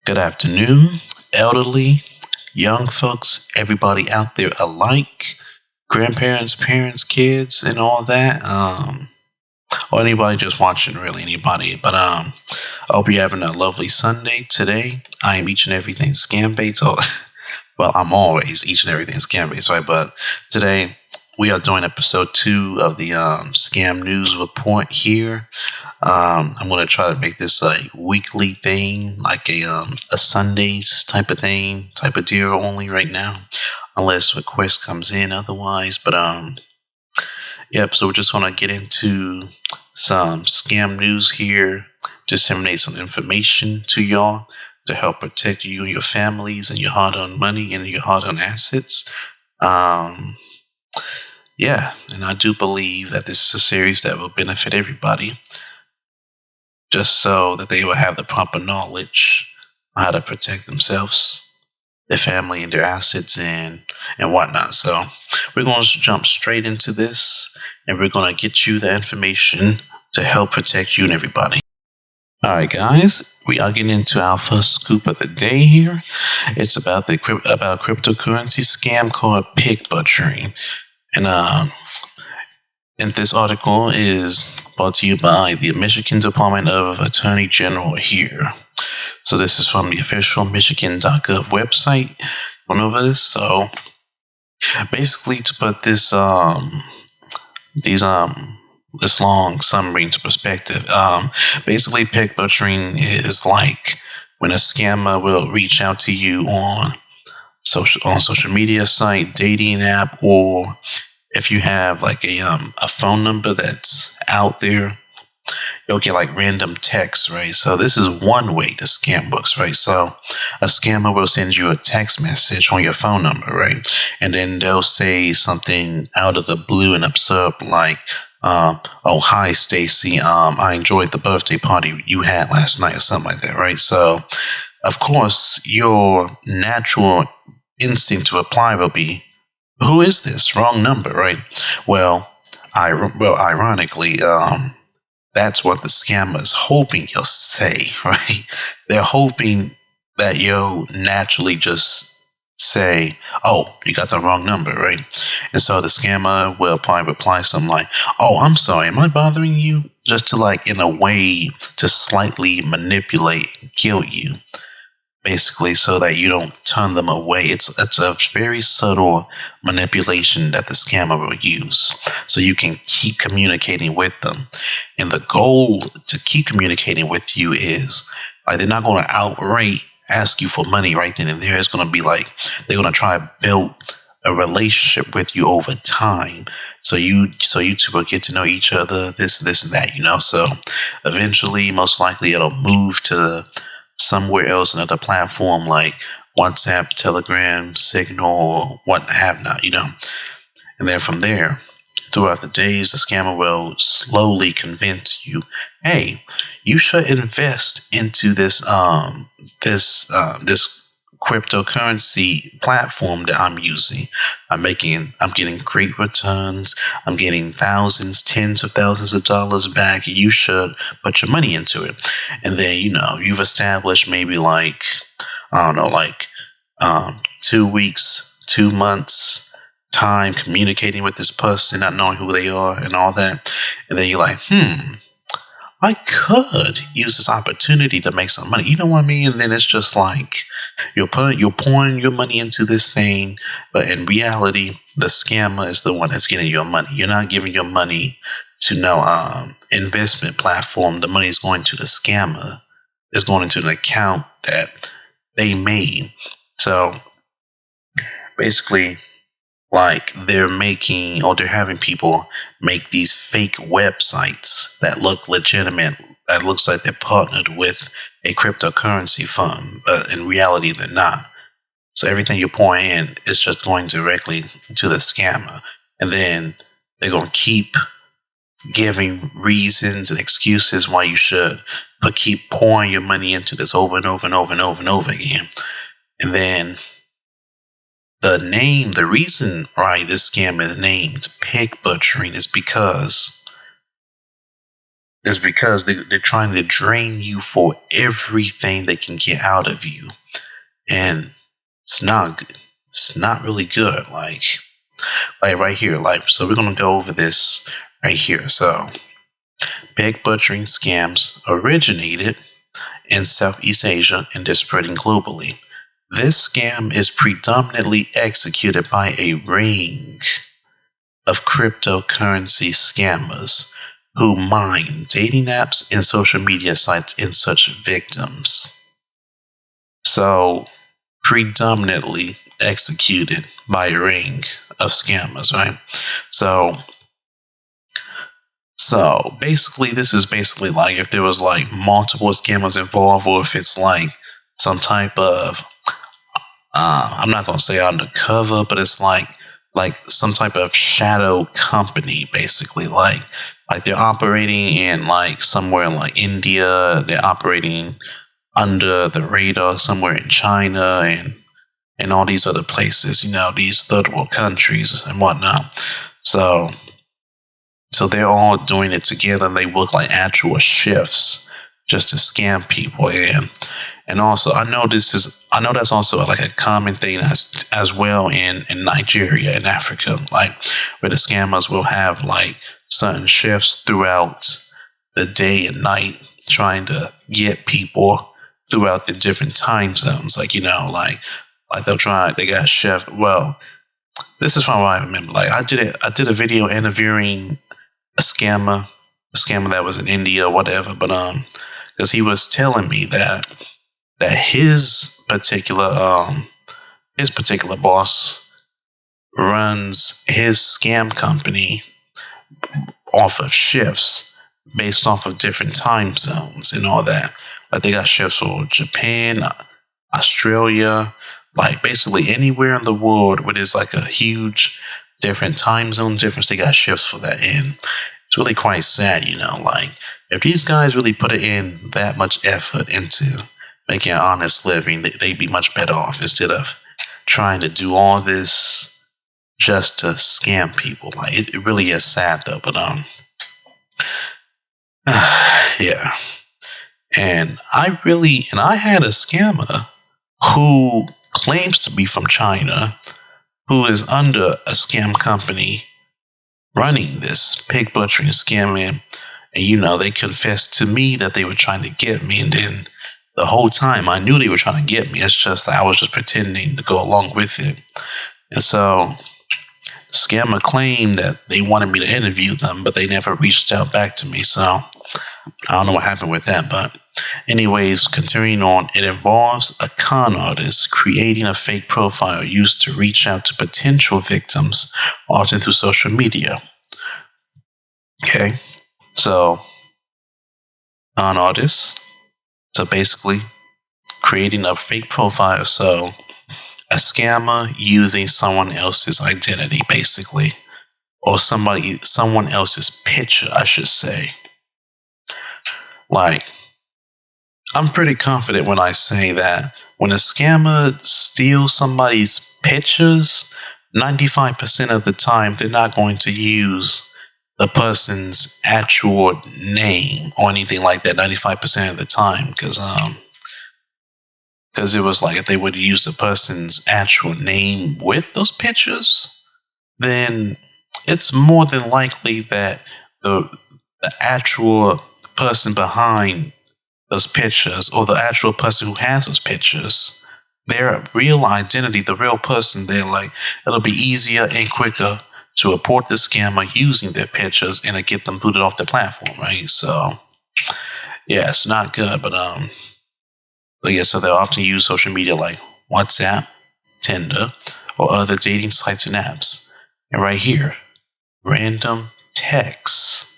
Good afternoon, elderly, young folks, everybody out there alike, grandparents, parents, kids, and all that. Or anybody just watching, really, anybody. But I hope you're having a lovely Sunday today. I am each and everything scambaits. Oh, well, I'm always each and everything scambaits, right? But today we are doing episode 2 of the scam news report here. I'm gonna try to make this a weekly thing, like a Sundays type of thing, type of deal only right now, unless request comes in otherwise. But yep. So we're just gonna get into some scam news here, disseminate some information to y'all to help protect you and your families and your hard-earned money and your hard-earned assets. Um, yeah, and I do believe that this is a series that will benefit everybody, just so that they will have the proper knowledge on how to protect themselves, their family, and their assets and whatnot. So we're going to jump straight into this, and we're going to get you the information to help protect you and everybody. All right, guys, we are getting into our first scoop of the day here. It's about about cryptocurrency scam called pig butchering, and this article is brought to you by the Michigan Department of Attorney General here. So this is from the official Michigan.gov website. Went over this. So basically, to put this this long summary into perspective, basically pig butchering is like when a scammer will reach out to you on social media site, dating app, or if you have like a phone number that's out there, you'll get like random texts, right? So this is one way to scam books, right? So a scammer will send you a text message on your phone number, right? And then they'll say something out of the blue and absurd like, oh, hi, Stacy. I enjoyed the birthday party you had last night or something like that, right? So of course, your natural instinct to reply will be, who is this? Wrong number, right? Well, ironically, that's what the scammer is hoping you'll say, right? They're hoping that you'll naturally just say, oh, you got the wrong number, right? And so the scammer will probably reply something like, oh, I'm sorry, am I bothering you? Just to like, in a way, to slightly manipulate and guilt you, basically, so that you don't turn them away. It's a very subtle manipulation that the scammer will use, so you can keep communicating with them. And the goal to keep communicating with you is, like, they're not going to outright ask you for money right then and there. It's going to be like they're going to try to build a relationship with you over time. So you two will get to know each other, this and that, So eventually, most likely, it'll move to somewhere else, another platform like WhatsApp, Telegram, Signal, or what have not, And then from there, throughout the days, the scammer will slowly convince you, hey, you should invest into this cryptocurrency platform that I'm using. I'm getting great returns. I'm getting thousands, tens of thousands of dollars back. You should put your money into it. And then, you've established maybe like, I don't know, like 2 weeks, 2 months time communicating with this person, not knowing who they are and all that. And then you're like, I could use this opportunity to make some money. You know what I mean? And then it's just like you're pouring your money into this thing, but in reality, the scammer is the one that's getting your money. You're not giving your money to no investment platform. The money is going to the scammer. It's going into an account that they made. So basically, like they're having people make these fake websites that look legitimate, that looks like they're partnered with a cryptocurrency fund, but in reality they're not. So everything you're pouring in is just going directly to the scammer. And then they're going to keep giving reasons and excuses why you should, but keep pouring your money into this over and over and over and over and over again. And then the reason why this scam is named pig butchering is because is because they're trying to drain you for everything they can get out of you. And it's not good. It's not really good. Like right here. So we're going to go over this right here. So pig butchering scams originated in Southeast Asia and is spreading globally. This scam is predominantly executed by a ring of cryptocurrency scammers who mine dating apps and social media sites in such victims. So, predominantly executed by a ring of scammers, right? So basically, this is basically like if there was like multiple scammers involved, or if it's like some type of, I'm not gonna say undercover, but it's like some type of shadow company, basically. Like they're operating in like somewhere in like India, they're operating under the radar somewhere in China and all these other places, these third world countries and whatnot. So they're all doing it together, and they work like actual shifts just to scam people. And also, I know that's also like a common thing as well in Nigeria and Africa, like where the scammers will have like certain shifts throughout the day and night, trying to get people throughout the different time zones. Like they got chef. Well, this is from what I remember. Like I did a video interviewing a scammer that was in India or whatever, but because he was telling me that his particular boss runs his scam company off of shifts based off of different time zones and all that. Like they got shifts for Japan, Australia, like basically anywhere in the world where there's like a huge different time zone difference, they got shifts for that. And it's really quite sad, like if these guys really put it in that much effort into making an honest living, they'd be much better off instead of trying to do all this just to scam people. Like it really is sad though, but yeah. And I had a scammer who claims to be from China, who is under a scam company running this pig butchering scam. And they confessed to me that they were trying to get me. And then the whole time I knew they were trying to get me. It's just that I was just pretending to go along with it. And so the scammer claimed that they wanted me to interview them, but they never reached out back to me. So I don't know what happened with that. But anyways, continuing on, it involves a con artist creating a fake profile used to reach out to potential victims, often through social media. Okay, so con artist. So basically, creating a fake profile. So a scammer using someone else's identity, basically, or someone else's picture, I should say. Like, I'm pretty confident when I say that when a scammer steals somebody's pictures, 95% of the time, they're not going to use the person's actual name or anything like that 95% of the time. Because it was like if they would use the person's actual name with those pictures, then it's more than likely that the actual person behind those pictures, or the actual person who has those pictures, their real identity, the real person, it'll be easier and quicker to report the scammer using their pictures and to get them booted off the platform, right? So yeah, it's not good, but yeah, so they'll often use social media like WhatsApp, Tinder, or other dating sites and apps. And right here, random texts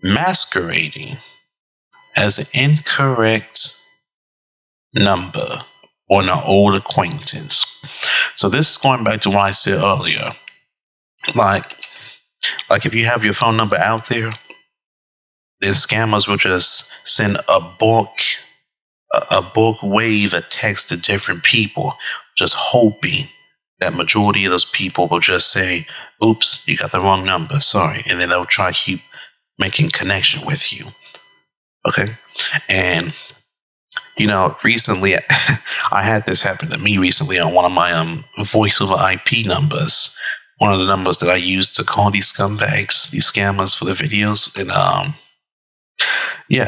masquerading as an incorrect number or an old acquaintance. So this is going back to what I said earlier. Like if you have your phone number out there, then scammers will just send a bulk wave of text to different people, just hoping that majority of those people will just say, oops, you got the wrong number, sorry. And then they'll try to keep making connection with you. Okay. And recently I had this happen to me recently on one of my voice over IP numbers. One of the numbers that I use to call these scumbags, these scammers for the videos. And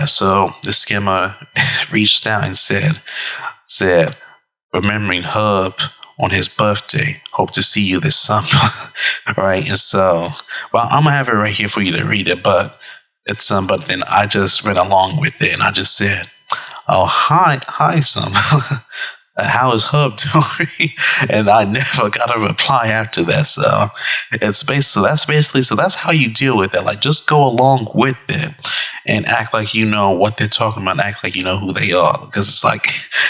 so the scammer reached out and said, remembering Hub on his birthday, hope to see you this summer. Right. And so, well, I'm gonna have it right here for you to read it, but but then I just read along with it and I just said, oh, hi, son. How is Hub doing? And I never got a reply after that. So that's how you deal with it. Like, just go along with it and act like you know what they're talking about, and act like you know who they are. Because it's like,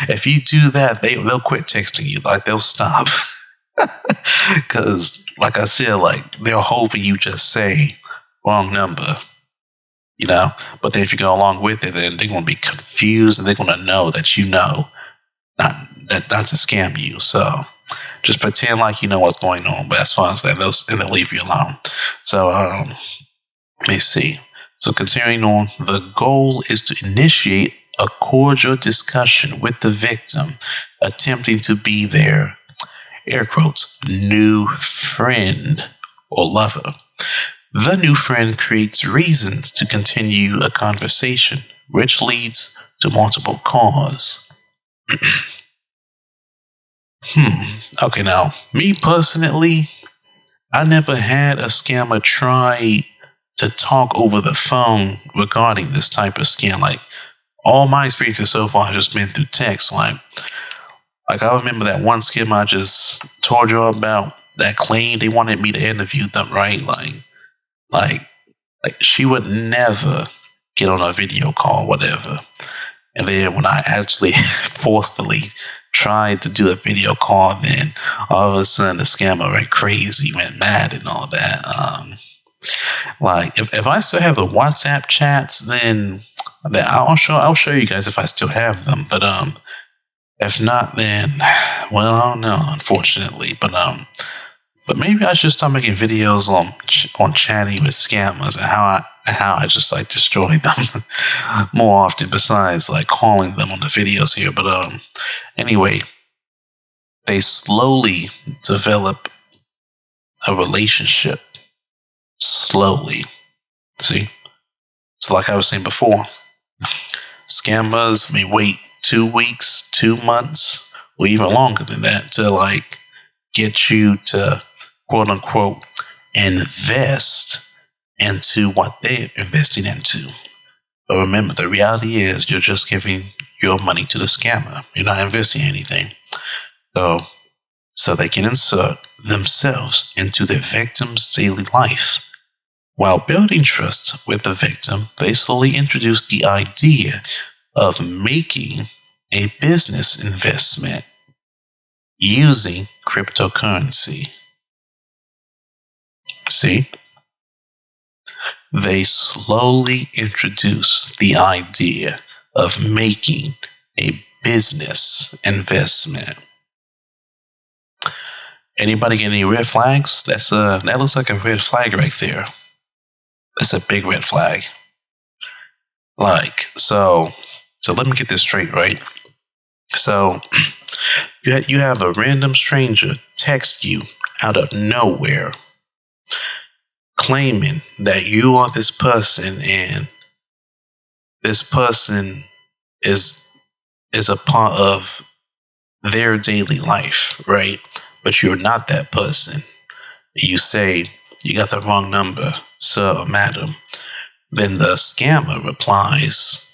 if you do that, they'll quit texting you. Like, they'll stop. Because, like I said, like, they're hoping you just say wrong number. But then if you go along with it, then they're going to be confused and they're going to know that not to scam you. So just pretend like you know what's going on. But as far as that, they'll leave you alone. So let me see. So continuing on, the goal is to initiate a cordial discussion with the victim, attempting to be their, air quotes, new friend or lover. The new friend creates reasons to continue a conversation, which leads to multiple calls. Okay, now, me personally, I never had a scammer try to talk over the phone regarding this type of scam. Like, all my experiences so far have just been through text. Like I remember that one scam I just told you about that claimed they wanted me to interview them, right? Like she would never get on a video call, whatever. And then when I actually forcefully tried to do a video call, then all of a sudden the scammer went crazy, went mad and all that. Like, if I still have the WhatsApp chats, then I'll show you guys if I still have them. But if not, then, well, I don't know, unfortunately. But maybe I should start making videos on chatting with scammers and how I just like destroy them more often, besides like calling them on the videos here. But anyway, they slowly develop a relationship. Slowly. See? So like I was saying before, scammers may wait 2 weeks, 2 months, or even longer than that to like get you to quote unquote invest into what they're investing into. But remember, the reality is you're just giving your money to the scammer. You're not investing anything. So they can insert themselves into the victim's daily life. While building trust with the victim, they slowly introduce the idea of making a business investment using cryptocurrency. See? They slowly introduce the idea of making a business investment. Anybody get any red flags? That looks like a red flag right there. That's a big red flag. Like, so let me get this straight, right? So you have a random stranger text you out of nowhere, claiming that you are this person and this person is a part of their daily life, right? But you're not that person. You say, you got the wrong number, sir or madam. Then the scammer replies,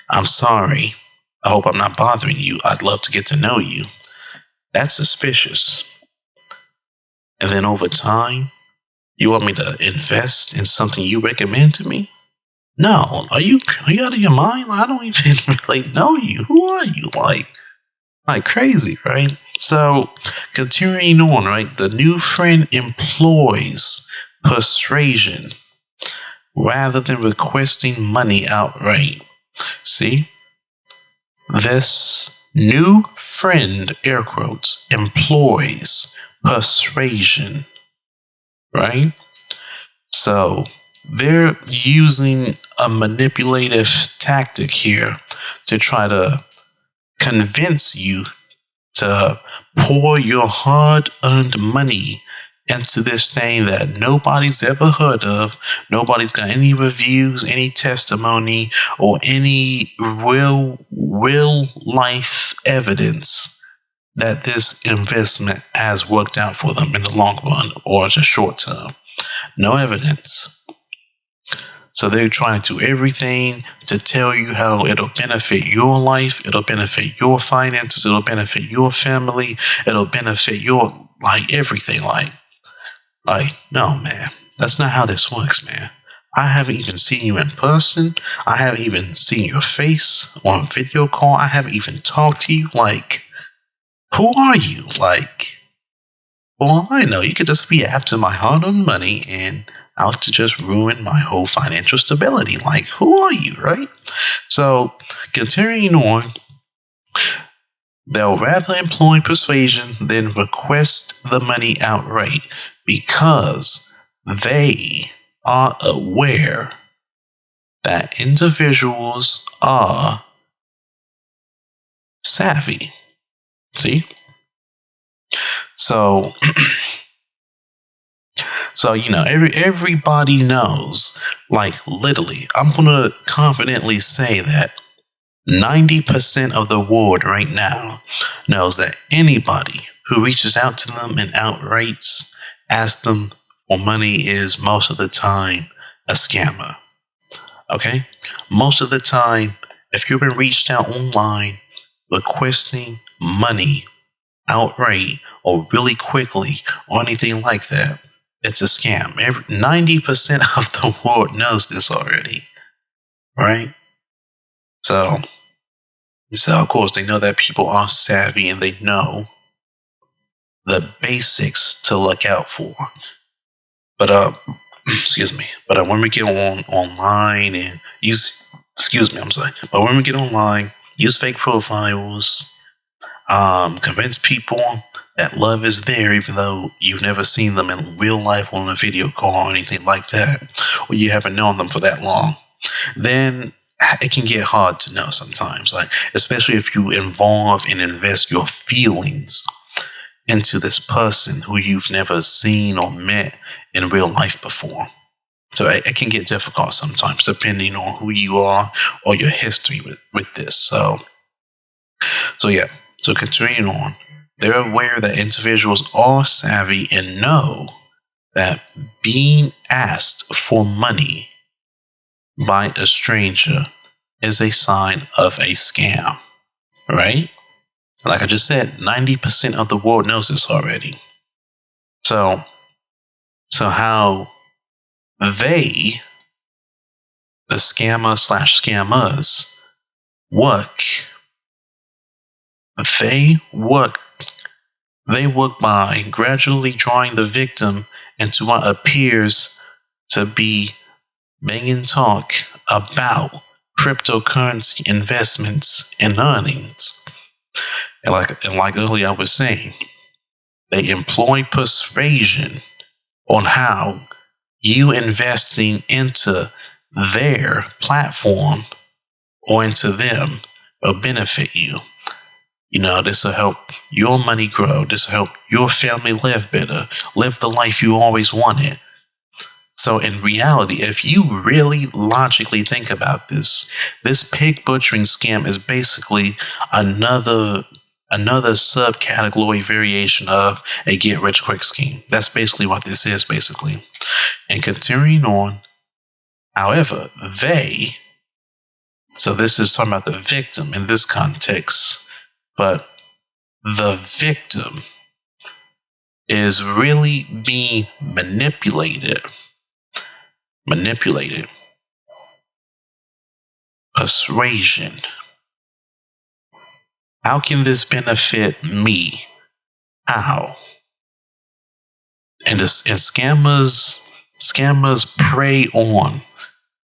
I'm sorry. I hope I'm not bothering you. I'd love to get to know you. That's suspicious. And then over time, you want me to invest in something you recommend to me? No, are you out of your mind? I don't even really know you. Who are you? Like crazy, right? So continuing on, right? The new friend employs persuasion rather than requesting money outright. See? This new friend, air quotes, employs persuasion, right? So they're using a manipulative tactic here to try to convince you to pour your hard-earned money into this thing that nobody's ever heard of. Nobody's got any reviews, any testimony, or any real life evidence that this investment has worked out for them in the long run or as a short term. No evidence. So they're trying to do everything to tell you how it'll benefit your life, it'll benefit your finances, it'll benefit your family, it'll benefit your, everything. No, man, that's not how this works, man. I haven't even seen you in person. I haven't even seen your face on video call. I haven't even talked to you. Who are you? Well, I know you could just be after my hard-earned money and out to just ruin my whole financial stability. Who are you, right? So, continuing on, they'll rather employ persuasion than request the money outright because they are aware that individuals are savvy. See? So, everybody knows, literally, I'm going to confidently say that 90% of the world right now knows that anybody who reaches out to them and outright asks them for money is most of the time a scammer. Okay? Most of the time, if you've been reached out online requesting money outright or really quickly or anything like that, it's a scam. 90% of the world knows this already, right? So of course they know that people are savvy and they know the basics to look out for. But excuse me. But when we get online and use, But when we get online, use fake profiles, convince people that love is there even though you've never seen them in real life on a video call or anything like that, or you haven't known them for that long, then it can get hard to know sometimes, especially if you involve and invest your feelings into this person who you've never seen or met in real life before. So it can get difficult sometimes depending on who you are or your history with this. So continuing on, they're aware that individuals are savvy and know that being asked for money by a stranger is a sign of a scam, right? Like I just said, 90% of the world knows this already. So how they, the scammer/scammers, work. They work by gradually drawing the victim into what appears to be banging talk about cryptocurrency investments and earnings. And like earlier I was saying, they employ persuasion on how you investing into their platform or into them will benefit you. This will help your money grow. This will help your family live better, live the life you always wanted. So in reality, if you really logically think about this pig butchering scam is basically another subcategory variation of a get-rich-quick scheme. That's basically what this is, basically. And continuing on, however, so this is talking about the victim in this context, but the victim is really being manipulated. Persuasion. How can this benefit me? How? And scammers prey on,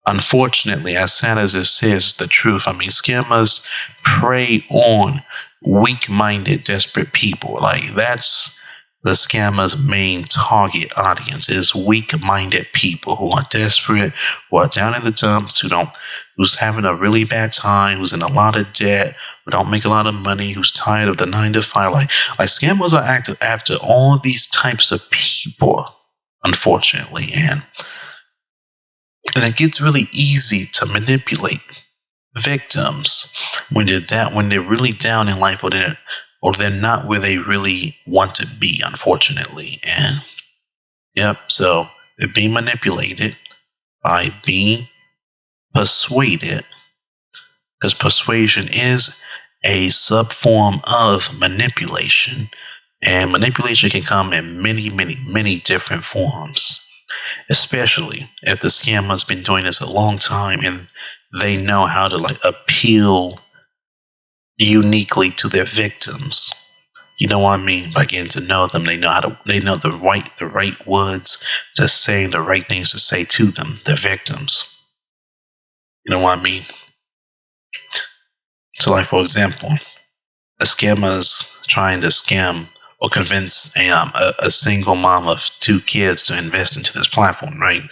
unfortunately, as sad as it says, the truth. Scammers prey on weak-minded, desperate people. That's The scammer's main target audience is weak-minded people who are desperate, who are down in the dumps, who's having a really bad time, who's in a lot of debt, who don't make a lot of money, who's tired of the 9 to 5. Like scammers are active after all these types of people, unfortunately, and it gets really easy to manipulate victims when they're really down in life, or they're not where they really want to be, unfortunately. And yep, so they're being manipulated by being persuaded, because persuasion is a sub form of manipulation, and manipulation can come in many, many, many different forms, especially if the scammer's been doing this a long time and they know how to appeal uniquely to their victims. You know what I mean? By getting to know them, they know the right words to say, the right things to say to them, their victims. You know what I mean? So, like for example, a scammer's trying to scam or convince a single mom of 2 kids to invest into this platform, right?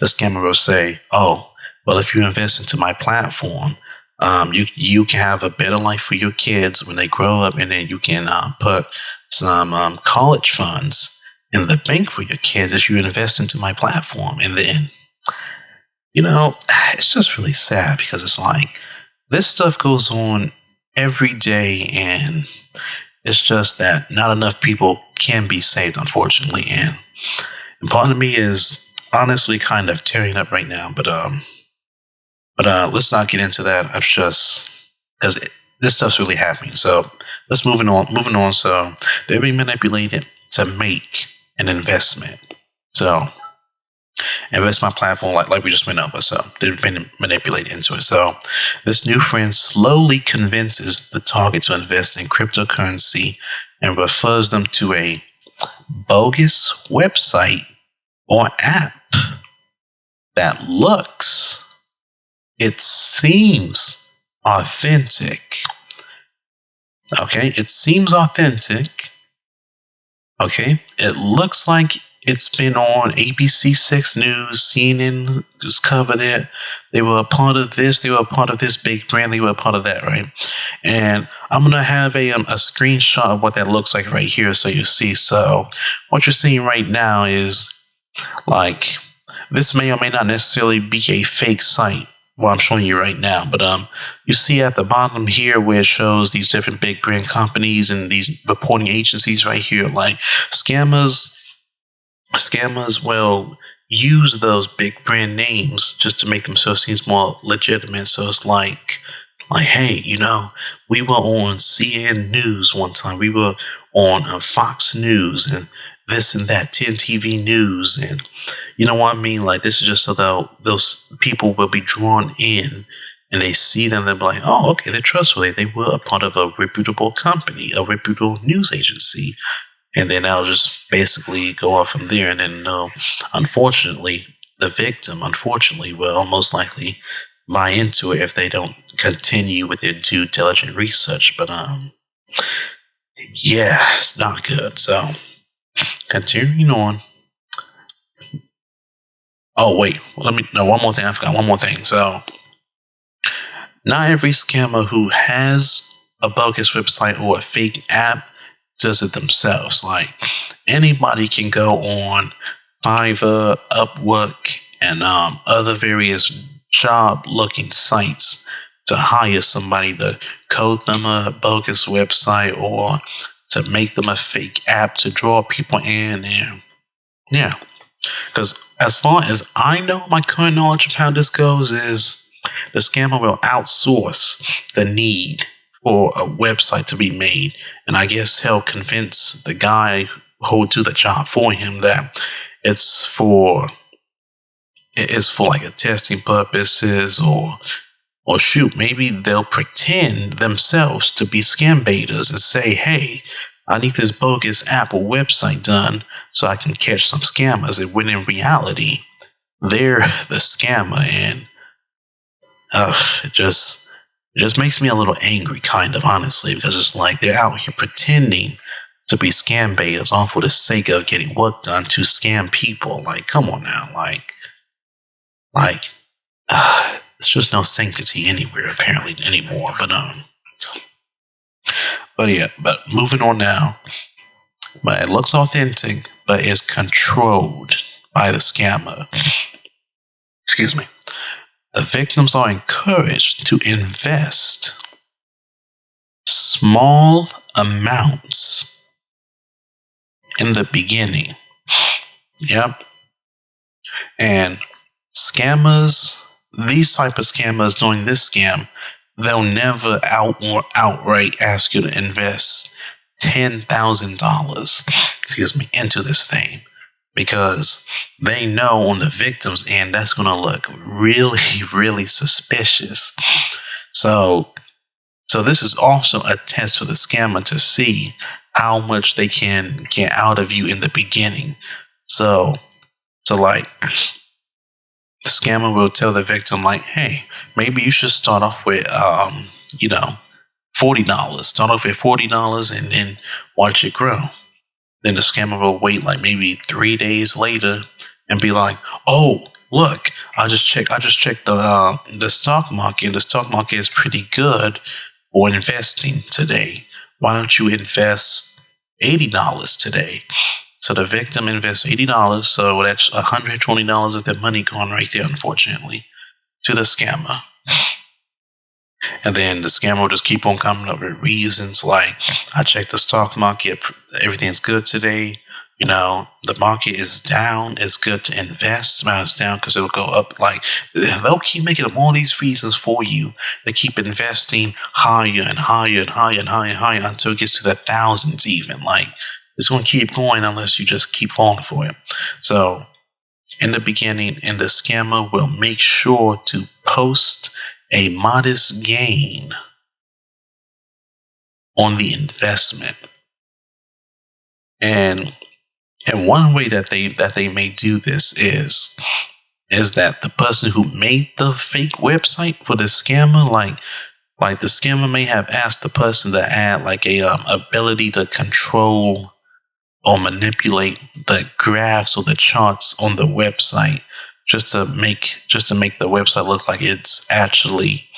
The scammer will say, "Oh, well, if you invest into my platform, you can have a better life for your kids when they grow up, and then you can put some college funds in the bank for your kids if you invest into my platform." And then, it's just really sad, because it's like this stuff goes on every day, and it's just that not enough people can be saved, unfortunately. And part of me is honestly kind of tearing up right now, but let's not get into that. I'm just, because this stuff's really happening. So let's moving on. So they're being manipulated to make an investment. So investment platform, like we just went over. So they've been manipulated into it. So this new friend slowly convinces the target to invest in cryptocurrency and refers them to a bogus website or app that it seems authentic. Okay, it seems authentic. Okay, it looks like it's been on ABC6 News, CNN just covered it. They were a part of this. They were a part of this big brand. They were a part of that, right? And I'm going to have a screenshot of what that looks like right here so you see. So what you're seeing right now is like, this may or may not necessarily be a fake site, what I'm showing you right now, but you see at the bottom here where it shows these different big brand companies and these reporting agencies right here, like scammers will use those big brand names just to make themselves seem more legitimate. So it's like, hey, we were on CNN News one time. We were on Fox News and this and that, 10 TV News, and you know what I mean? Like, this is just so that those people will be drawn in, and they see them, they'll be like, oh, okay, they're trustworthy. They were a part of a reputable company, a reputable news agency. And then I'll just basically go off from there. And then, unfortunately, the victim, will most likely buy into it if they don't continue with their due diligent research. But, yeah, it's not good. So, continuing on. Oh, wait, one more thing. I forgot one more thing. So, not every scammer who has a bogus website or a fake app does it themselves. Like, anybody can go on Fiverr, Upwork, and other various job-looking sites to hire somebody to code them a bogus website or to make them a fake app to draw people in. And yeah, because as far as I know, my current knowledge of how this goes is the scammer will outsource the need for a website to be made, and I guess he'll convince the guy who will do the job for him that it's for like a testing purposes, or shoot, maybe they'll pretend themselves to be scambaiters and say, hey, I need this bogus Apple website done so I can catch some scammers. And when in reality, they're the scammer. And it just makes me a little angry, kind of, honestly, because it's like they're out here pretending to be scam baiters all for the sake of getting work done to scam people. Like, come on now, like, there's just no sanctity anywhere apparently anymore. But yeah, but moving on now. But it looks authentic, but is controlled by the scammer. Excuse me. The victims are encouraged to invest small amounts in the beginning. Yep. And scammers, these type of scammers doing this scam, they'll never outright ask you to invest $10,000, into this thing, because they know on the victim's end that's going to look really, really suspicious. So this is also a test for the scammer to see how much they can get out of you in the beginning. So like, the scammer will tell the victim, like, hey, maybe you should start off with, $40. Start off with $40 and then watch it grow. Then the scammer will wait like maybe 3 days later and be like, oh, look, I just checked the stock market. The stock market is pretty good for investing today. Why don't you invest $80 today? So the victim invests $80, so that's $120 of their money gone right there, unfortunately, to the scammer. And then the scammer will just keep on coming up with reasons like, I checked the stock market, everything's good today. The market is down, it's good to invest. Now it's down because it'll go up. Like, they'll keep making up all these reasons for you to keep investing higher and higher and higher and higher and higher until it gets to the thousands even. Like, it's going to keep going unless you just keep falling for it. So in the beginning, and the scammer will make sure to post a modest gain on the investment. And one way that they may do this is that the person who made the fake website for the scammer, like the scammer may have asked the person to add like a ability to control or manipulate the graphs or the charts on the website, just to make the website look like it's actually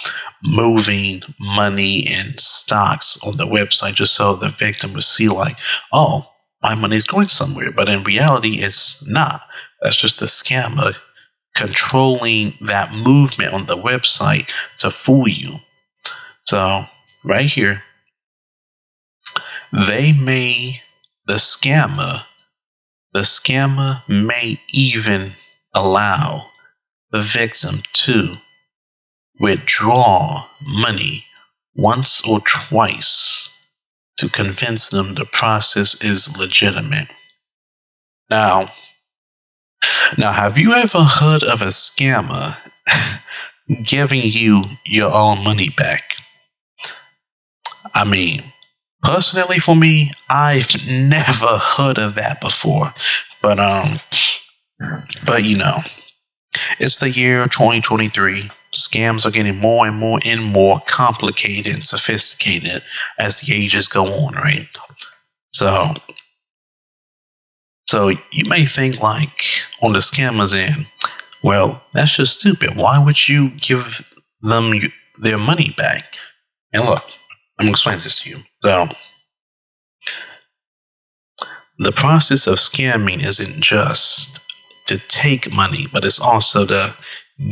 moving money and stocks on the website, just so the victim would see like, oh, my money's going somewhere. But in reality, it's not. That's just the scammer controlling that movement on the website to fool you. So right here, the scammer may even allow the victim to withdraw money once or twice to convince them the process is legitimate. Now, have you ever heard of a scammer giving you your own money back? I mean, personally, for me, I've never heard of that before. But it's the year 2023. Scams are getting more and more complicated and sophisticated as the ages go on, right? So you may think, like, on the scammer's end, well, that's just stupid. Why would you give them their money back? And look, I'm going to explain this to you. So, the process of scamming isn't just to take money, but it's also to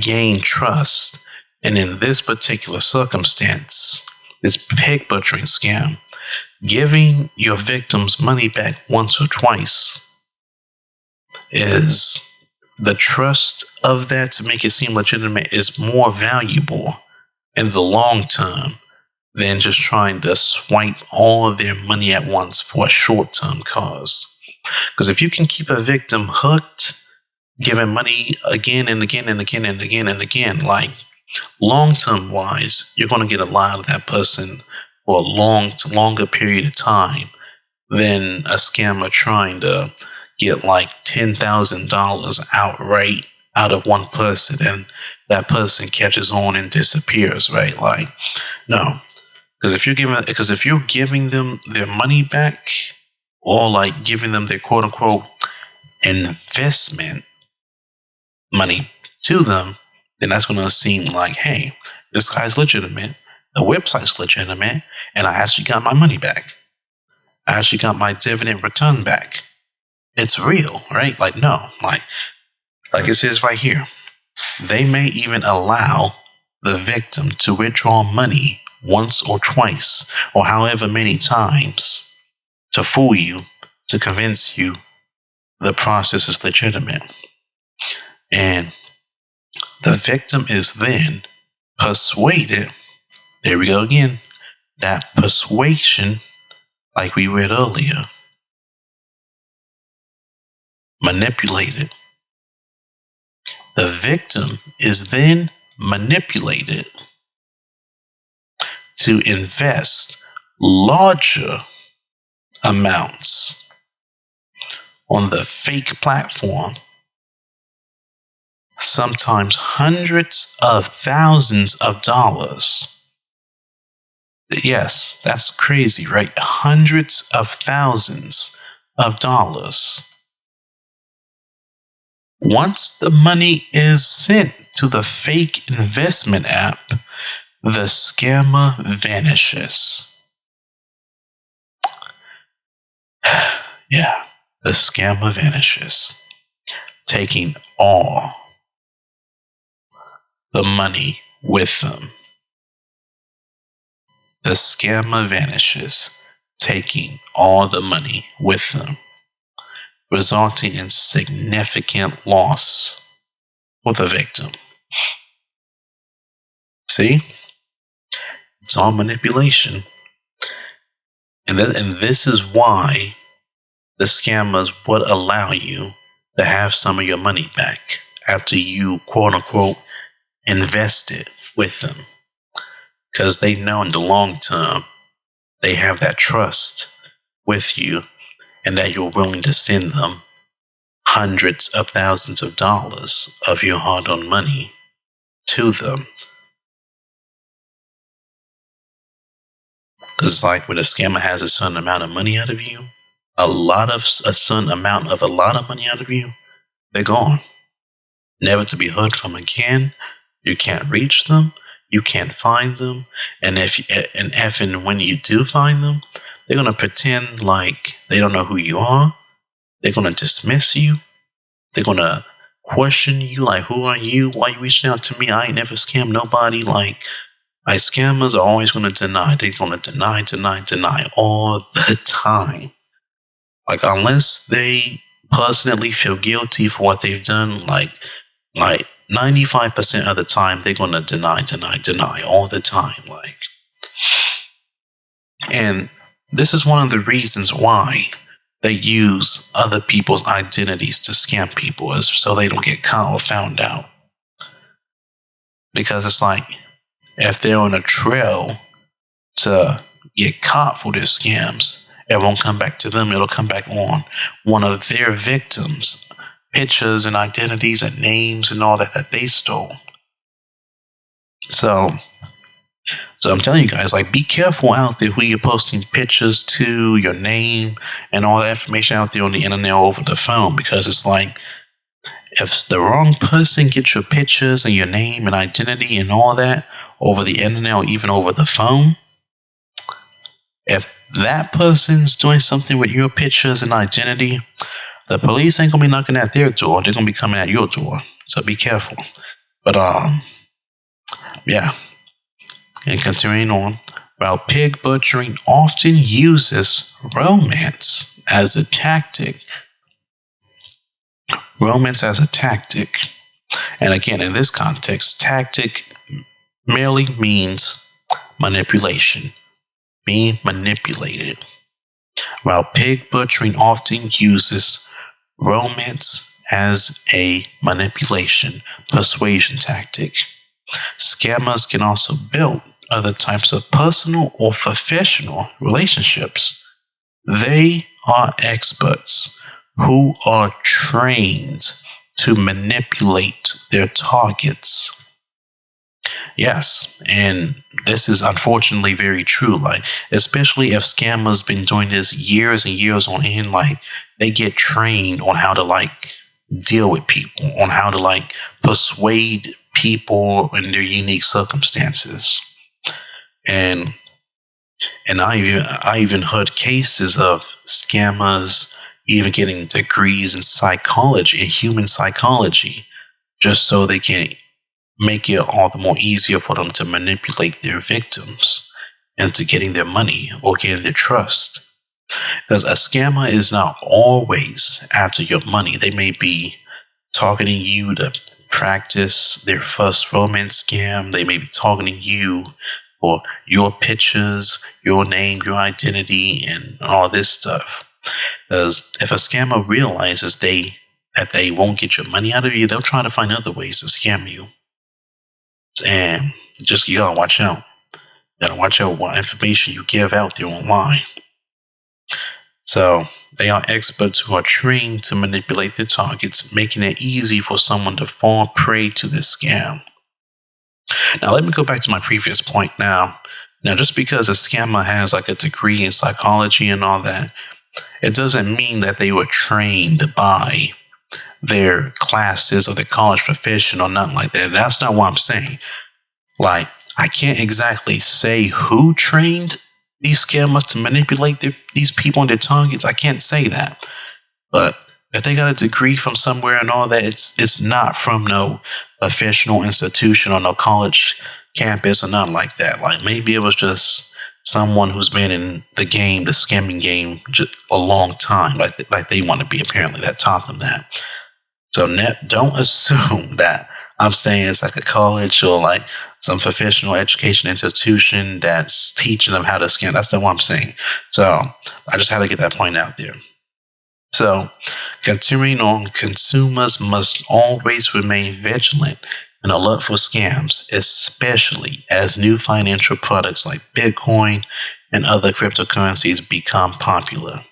gain trust. And in this particular circumstance, this pig butchering scam, giving your victims money back once or twice is the trust of that, to make it seem legitimate, is more valuable in the long term than just trying to swipe all of their money at once for a short-term cause. Because if you can keep a victim hooked, giving money again and again and again and again and again, like, long-term wise, you're going to get a lot of that person for a longer period of time than a scammer trying to get like $10,000 outright out of one person, and that person catches on and disappears, right? Like, no. Because if you're giving them their money back, or like giving them their quote unquote investment money to them, then that's going to seem like, hey, this guy's legitimate, the website's legitimate, and I actually got my money back. I actually got my dividend return back. It's real, right? Like, no, like it says right here, they may even allow the victim to withdraw money once or twice, or however many times, to fool you, to convince you the process is legitimate. And the victim is then persuaded. There we go again. That persuasion, like we read earlier, manipulated. The victim is then manipulated to invest larger amounts on the fake platform, sometimes hundreds of thousands of dollars. Yes, that's crazy, right? Hundreds of thousands of dollars. Once the money is sent to the fake investment app, the scammer vanishes. Yeah, the scammer vanishes, taking all the money with them. The scammer vanishes, taking all the money with them, resulting in significant loss for the victim. See? It's all manipulation. And this is why the scammers would allow you to have some of your money back after you, quote unquote, invested with them. Because they know in the long term, they have that trust with you and that you're willing to send them hundreds of thousands of dollars of your hard-earned money to them. Because it's like when a scammer has a certain amount of money out of you, a lot of money out of you, they're gone. Never to be heard from again. You can't reach them. You can't find them. And if and when you do find them, they're going to pretend like they don't know who you are. They're going to dismiss you. They're going to question you like, who are you? Why are you reaching out to me? I ain't never scammed nobody. Like scammers are always going to deny. They're going to deny all the time. Like unless they personally feel guilty for what they've done, like 95% of the time, they're going to deny all the time. Like, and this is one of the reasons why they use other people's identities to scam people, is so they don't get caught or found out. Because it's like, if they're on a trail to get caught for their scams, it won't come back to them. It'll come back on one of their victims' pictures and identities and names and all that they stole. So I'm telling you guys, like, be careful out there who you're posting pictures to, your name, and all that information out there on the internet or over the phone. Because it's like, if the wrong person gets your pictures and your name and identity and all that over the internet or even over the phone, if that person's doing something with your pictures and identity, the police ain't gonna be knocking at their door. They're gonna be coming at your door. So be careful. But yeah. And continuing on, while pig butchering often uses romance as a tactic. Romance as a tactic. And again, in this context, tactic merely means manipulation. Being manipulated. While pig butchering often uses romance as a manipulation, persuasion tactic, scammers can also build other types of personal or professional relationships. They are experts who are trained to manipulate their targets. Yes, and this is unfortunately very true. Like, especially if scammers been doing this years and years on end, like they get trained on how to like deal with people, on how to like persuade people in their unique circumstances. And I even heard cases of scammers even getting degrees in psychology, in human psychology, just so they can make it all the more easier for them to manipulate their victims into getting their money or getting their trust. Because a scammer is not always after your money. They may be targeting you to practice their first romance scam. They may be targeting you for your pictures, your name, your identity, and all this stuff. Because if a scammer realizes that they won't get your money out of you, they'll try to find other ways to scam you. And just you gotta watch out. You gotta watch out what information you give out there online. So they are experts who are trained to manipulate their targets, making it easy for someone to fall prey to this scam. Now let me go back to my previous point now. Now, just because a scammer has like a degree in psychology and all that, it doesn't mean that they were trained by their classes or their college profession or nothing like that. That's not what I'm saying. Like, I can't exactly say who trained these scammers to manipulate these people and their targets. I can't say that. But if they got a degree from somewhere and all that, it's not from no professional institution or no college campus or nothing like that. Like, maybe it was just someone who's been in the game, the scamming game, just a long time, like they want to be, apparently, that taught them that. So don't assume that I'm saying it's like a college or like some professional education institution that's teaching them how to scam. That's not what I'm saying. So I just had to get that point out there. So, continuing on, consumers must always remain vigilant and alert for scams, especially as new financial products like Bitcoin and other cryptocurrencies become popular.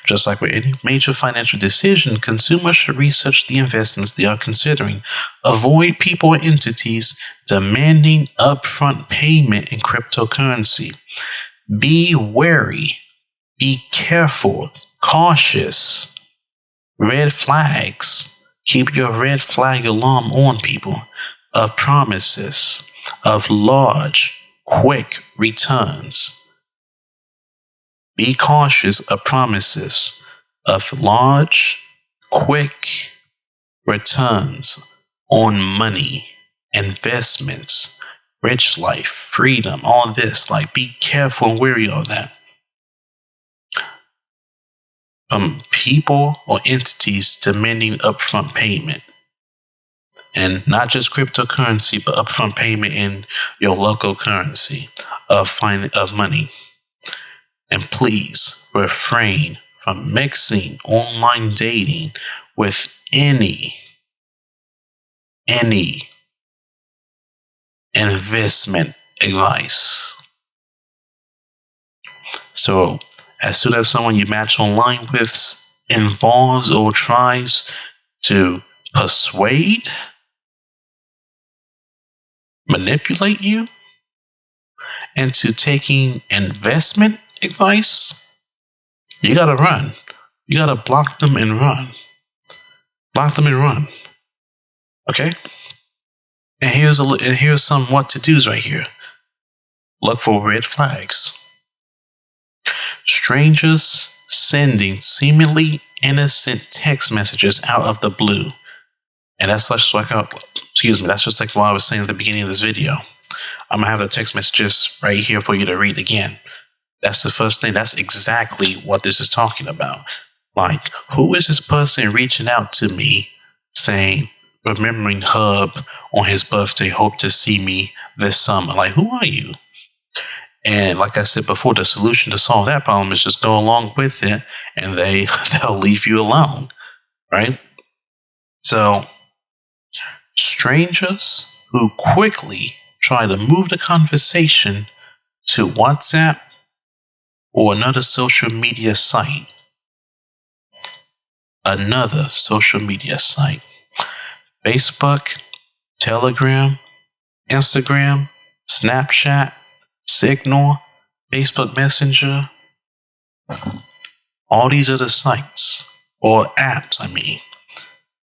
Just like with any major financial decision, consumers should research the investments they are considering. Avoid people or entities demanding upfront payment in cryptocurrency. Be wary. Be careful. Cautious. Red flags. Keep your red flag alarm on, people. Of promises of large, quick returns. Be cautious of promises of large, quick returns on money, investments, rich life, freedom, all this. Like, be careful and wary of that. People or entities demanding upfront payment. And not just cryptocurrency, but upfront payment in your local currency of money. And please refrain from mixing online dating with any investment advice. So, as soon as someone you match online with involves or tries to persuade, manipulate you into taking investment advice, you gotta run. You gotta block them and run. Block them and run. Okay? And here's some what to do's right here. Look for red flags. Strangers sending seemingly innocent text messages out of the blue. And that's just like that's just like what I was saying at the beginning of this video. I'm gonna have the text messages right here for you to read again. That's the first thing. That's exactly what this is talking about. Like, who is this person reaching out to me saying, remembering Hub on his birthday, hope to see me this summer? Like, who are you? And like I said before, the solution to solve that problem is just go along with it, and they'll leave you alone, right? So, strangers who quickly try to move the conversation to WhatsApp or another social media site. Facebook, Telegram, Instagram, Snapchat, Signal, Facebook Messenger, all these other sites or apps,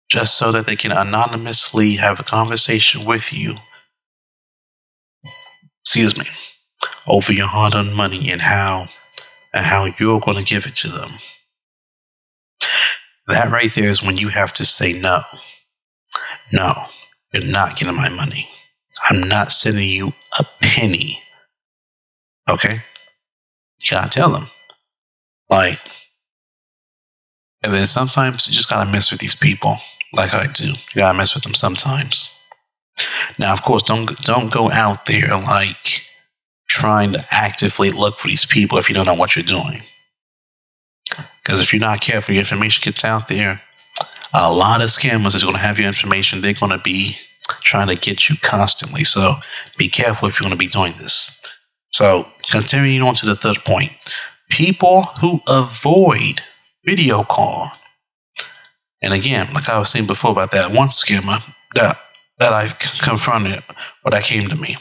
just so that they can anonymously have a conversation with you, over your hard-earned money and how you're going to give it to them. That right there is when you have to say no. No, you're not getting my money. I'm not sending you a penny. Okay? You gotta tell them. And then sometimes you just gotta mess with these people, like I do. You gotta mess with them sometimes. Now, of course, don't go out there trying to actively look for these people if you don't know what you're doing. Because if you're not careful, your information gets out there. A lot of scammers is going to have your information. They're going to be trying to get you constantly. So be careful if you're going to be doing this. So continuing on to the third point, people who avoid video call. And again, like I was saying before about that one scammer that I confronted, or that came to me.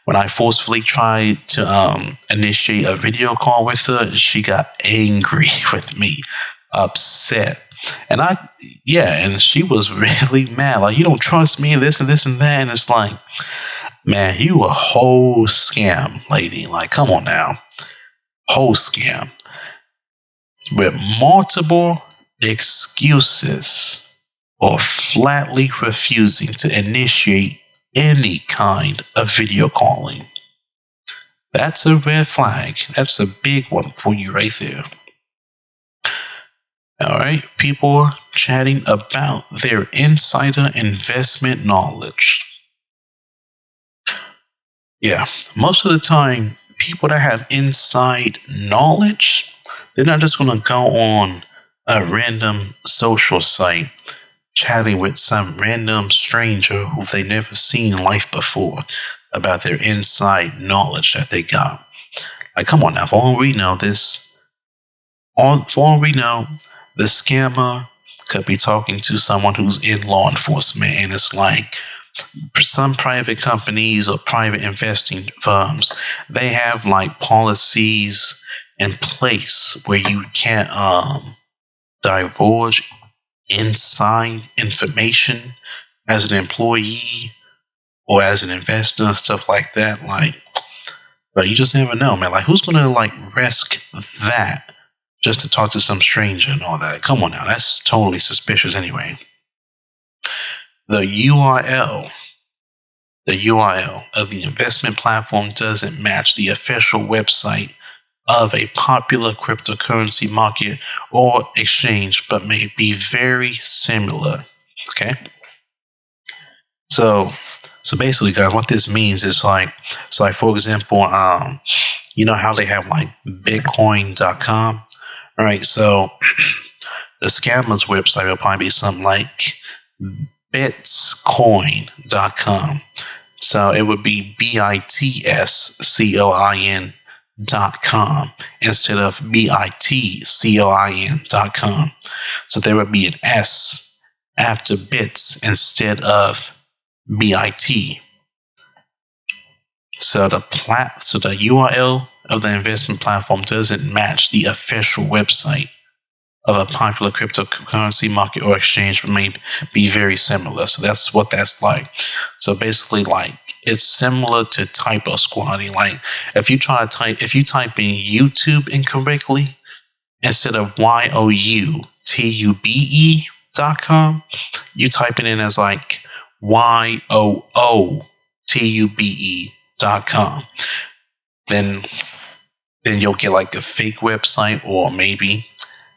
When I forcefully tried to initiate a video call with her, she got angry with me, upset. And and she was really mad. Like, you don't trust me, this and this and that. And it's like, man, you a whole scam, lady. Like, come on now. Whole scam. With multiple excuses or flatly refusing to initiate any kind of video calling. That's a red flag. That's a big one for you right there. All right. People chatting about their insider investment knowledge. Yeah. Most of the time, people that have inside knowledge, they're not just going to go on a random social site chatting with some random stranger who they never seen in life before about their inside knowledge that they got. Like, come on now. For all we know, the scammer could be talking to someone who's in law enforcement, and it's like some private companies or private investing firms, they have policies in place where you can't divulge inside information as an employee or as an investor, stuff like that. But you just never know, man. Who's gonna risk that just to talk to some stranger and all that? Come on now, that's totally suspicious anyway. The URL of the investment platform doesn't match the official website of a popular cryptocurrency market or exchange, but may be very similar. Okay. So basically, guys, what this means is for example, you know how they have Bitcoin.com, right? So the scammer's website will probably be something like bitscoin.com. So it would be BITSCOIN.com instead of BITCOIN.com. So there would be an S after bits instead of BIT. So the URL of the investment platform doesn't match the official website of a popular cryptocurrency market or exchange, but may be very similar. So that's what that's like. So basically, it's similar to typo squatting. If you type in YouTube incorrectly, instead of YOUTUBE.com, you type it in as YOOTUBE.com. Then you'll get a fake website, or maybe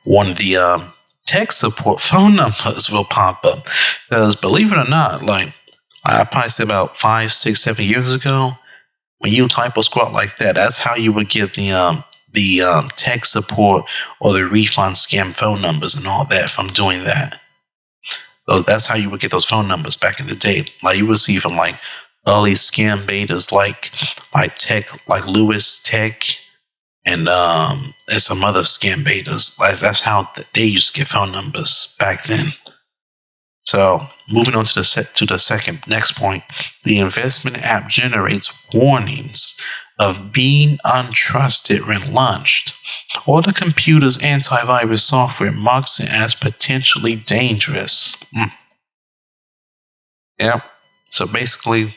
one of the tech support phone numbers will pop up. Because believe it or not, I probably said about 5, 6, 7 years ago, when you typo squat like that, that's how you would get the tech support or the refund scam phone numbers and all that from doing that. So that's how you would get those phone numbers back in the day. You would see from early scambaiters like Tech, like Lewis Tech, and some other scambaiters. That's how they used to get phone numbers back then. So moving on to the second next point, the investment app generates warnings of being untrusted when launched, or the computer's antivirus software marks it as potentially dangerous. Yeah. So basically,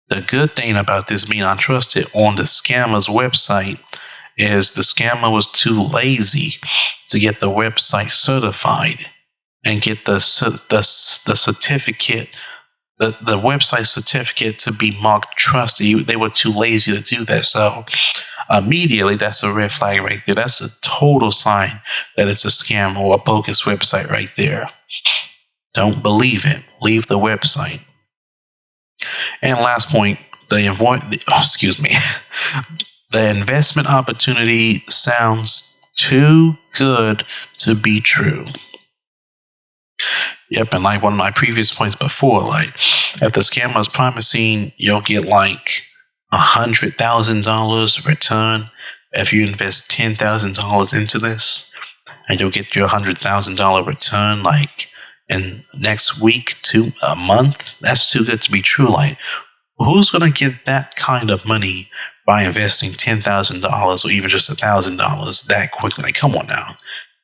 the good thing about this being untrusted on the scammer's website is the scammer was too lazy to get the website certified and get the certificate, the website certificate to be marked trusted. They were too lazy to do that. So immediately, that's a red flag right there. That's a total sign that it's a scam or a bogus website right there. Don't believe it. Leave the website. And last point, the investment opportunity sounds too good to be true. Yep, and like one of my previous points before, like if the scammer is promising you'll get like $100,000 return if you invest $10,000 into this, and you'll get your $100,000 return like in next week to a month, that's too good to be true. Like, who's gonna get that kind of money by investing $10,000 or even just $1,000 that quickly? Like, come on now.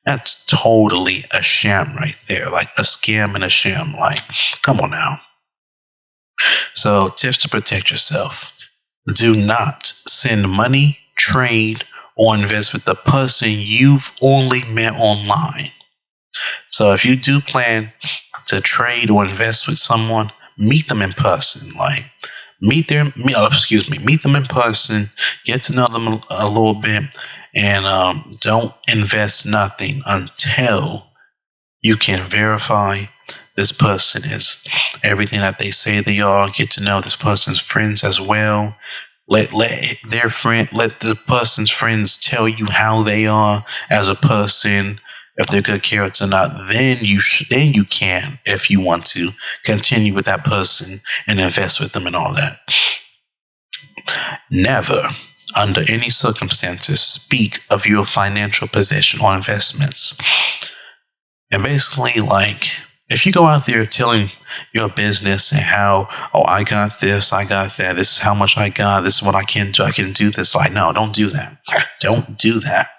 That's totally a sham right there. Like a scam and a sham. Like, come on now. So, tips to protect yourself. Do not send money, trade, or invest with the person you've only met online. So if you do plan to trade or invest with someone, meet them in person. Like, meet them in person, get to know them a little bit, and don't invest nothing until you can verify this person is everything that they say they are. Get to know this person's friends as well. Let the person's friends tell you how they are as a person, if they're good character or not. Then you can, if you want to, continue with that person and invest with them and all that. Never, under any circumstances, speak of your financial position or investments. And basically, like, if you go out there telling your business and how, oh, I got this, I got that, this is how much I got, this is what I can do this. Like, no, don't do that. Don't do that.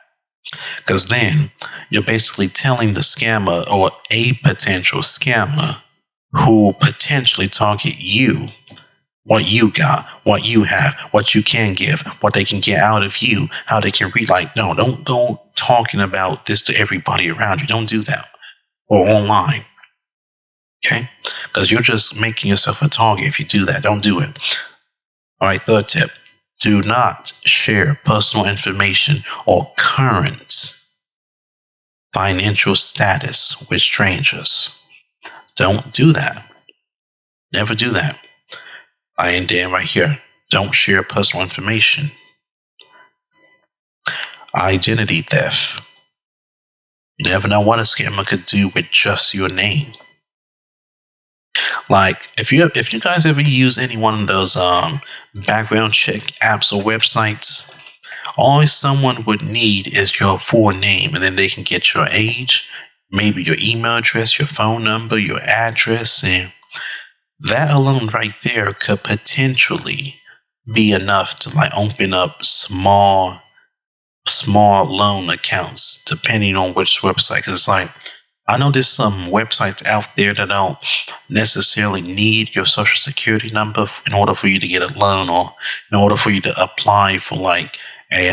Because then you're basically telling the scammer or a potential scammer who will potentially target you what you got, what you have, what you can give, what they can get out of you, how they can read. Like, no, don't go talking about this to everybody around you. Don't do that. Or online. Okay? Because you're just making yourself a target if you do that. Don't do it. All right, third tip. Do not share personal information or current financial status with strangers. Don't do that. Never do that. I ain't there right here. Don't share personal information. Identity theft. You never know what a scammer could do with just your name. Like, if you guys ever use any one of those background check apps or websites, all someone would need is your full name, and then they can get your age, maybe your email address, your phone number, your address, and that alone right there could potentially be enough to like open up small loan accounts, depending on which website. Because like, I know there's some websites out there that don't necessarily need your social security number in order for you to get a loan, or in order for you to apply for like a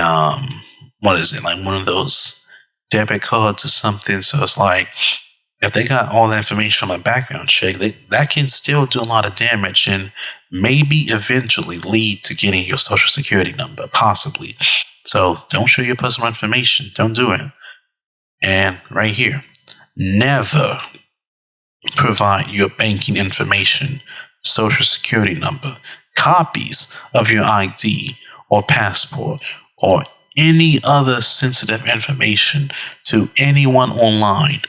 like one of those debit cards or something. So it's like, if they got all that information from a background check, that can still do a lot of damage and maybe eventually lead to getting your social security number, possibly. So don't share your personal information. Don't do it. And right here, never provide your banking information, social security number, copies of your ID or passport, or any other sensitive information to anyone online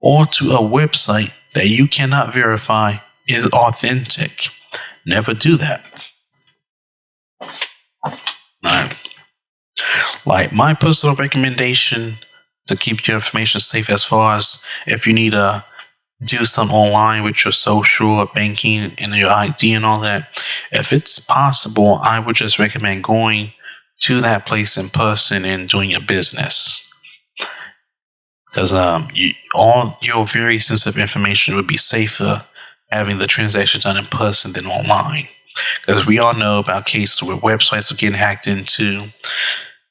or to a website that you cannot verify is authentic. Never do that. Like, my personal recommendation to keep your information safe, as far as if you need a do something online with your social or banking and your ID and all that, if it's possible, I would just recommend going to that place in person and doing your business. Because all your very sensitive information would be safer having the transaction done in person than online. Because we all know about cases where websites are getting hacked into,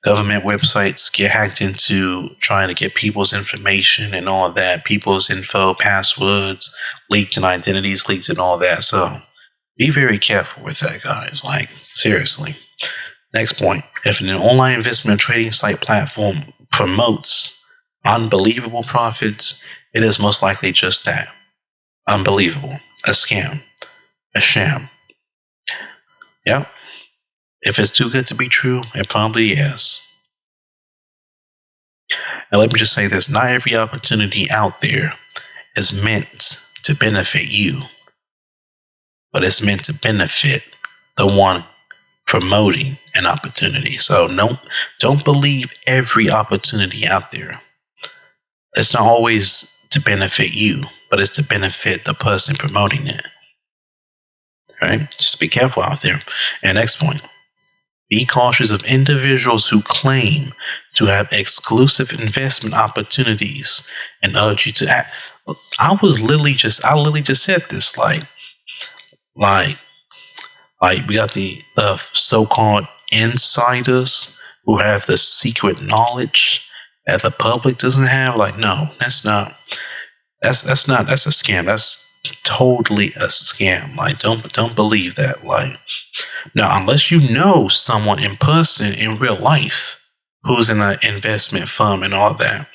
government websites get hacked into, trying to get people's information and all that, people's info, passwords, leaked and identities leaked and all that. So be very careful with that, guys. Like, seriously. Next point. If an online investment trading site platform promotes unbelievable profits, it is most likely just that. Unbelievable. A scam. A sham. Yep. If it's too good to be true, it probably is. Now let me just say this. Not every opportunity out there is meant to benefit you, but it's meant to benefit the one promoting an opportunity. So don't believe every opportunity out there. It's not always to benefit you, but it's to benefit the person promoting it. Right? Just be careful out there. And next point. Be cautious of individuals who claim to have exclusive investment opportunities and urge you to act. I literally just said this. Like we got the so-called insiders who have the secret knowledge that the public doesn't have. Like, no, that's a scam. That's totally a scam. Like, don't believe that. Like, now, unless you know someone in person in real life who's in an investment firm and all that,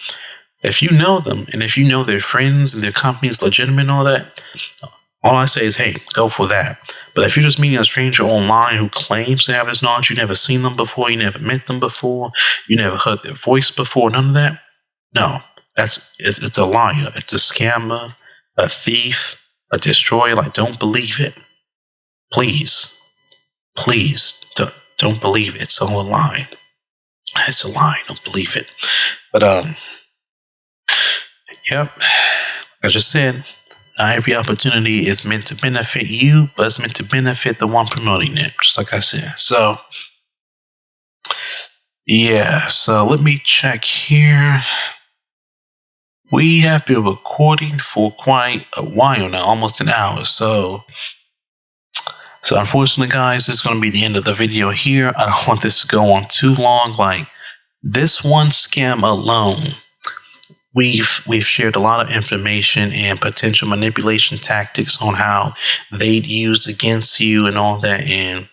if you know them and if you know their friends and their company's legitimate and all that, all I say is, hey, go for that. But if you're just meeting a stranger online who claims to have this knowledge, you've never seen them before, you never met them before, you never heard their voice before, none of that, no, it's a liar. It's a scammer, a thief, a destroyer. Like, don't believe it. Please don't believe it. It's all a lie. It's a lie. Don't believe it. But yep. Like I just said, not every opportunity is meant to benefit you, but it's meant to benefit the one promoting it. Just like I said. So yeah. So let me check here. We have been recording for quite a while now, almost an hour. So unfortunately, guys, this is going to be the end of the video here. I don't want this to go on too long. Like, this one scam alone, we've shared a lot of information and potential manipulation tactics on how they'd used against you and all that, and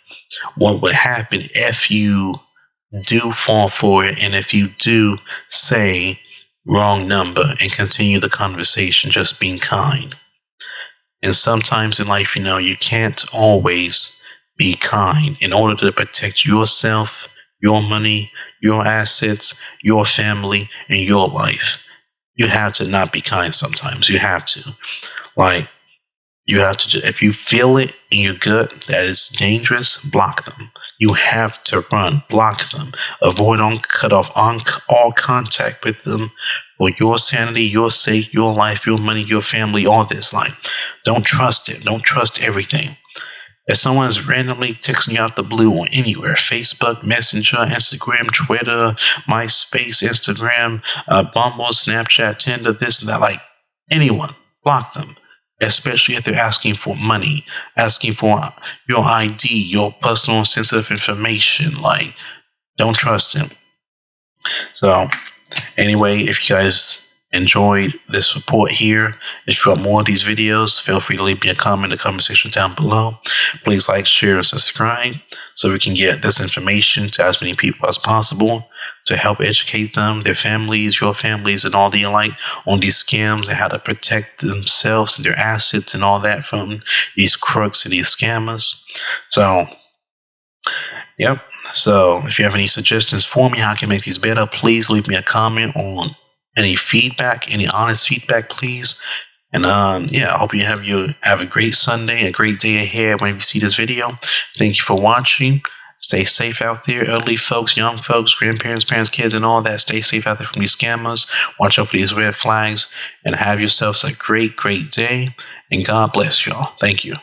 what would happen if you do fall for it, and if you do say wrong number and continue the conversation, just being kind. And sometimes in life, you can't always be kind. In order to protect yourself, your money, your assets, your family, and your life, you have to not be kind sometimes. You have to. Like, you have to, if you feel it in your gut that is dangerous, block them. You have to run, block them, avoid cut off all contact with them for your sanity, your sake, your life, your money, your family, all this. Like, don't trust it. Don't trust everything. If someone is randomly texting you out the blue on anywhere, Facebook, Messenger, Instagram, Twitter, MySpace, Instagram, Bumble, Snapchat, Tinder, this and that, like, anyone, block them. Especially if they're asking for money, asking for your ID, your personal sensitive information. Like, don't trust them. So anyway, if you guys enjoyed this report here, if you want more of these videos, feel free to leave me a comment in the comment section down below. Please like, share, and subscribe so we can get this information to as many people as possible to help educate them, their families, your families, and all the alike on these scams and how to protect themselves and their assets and all that from these crooks and these scammers. So, yep. So if you have any suggestions for me how I can make these better, please leave me a comment on any feedback, any honest feedback, please. And yeah, I hope you have a great Sunday, a great day ahead when you see this video. Thank you for watching. Stay safe out there, elderly folks, young folks, grandparents, parents, kids, and all that. Stay safe out there from these scammers. Watch out for these red flags and have yourselves a great, great day. And God bless y'all. Thank you.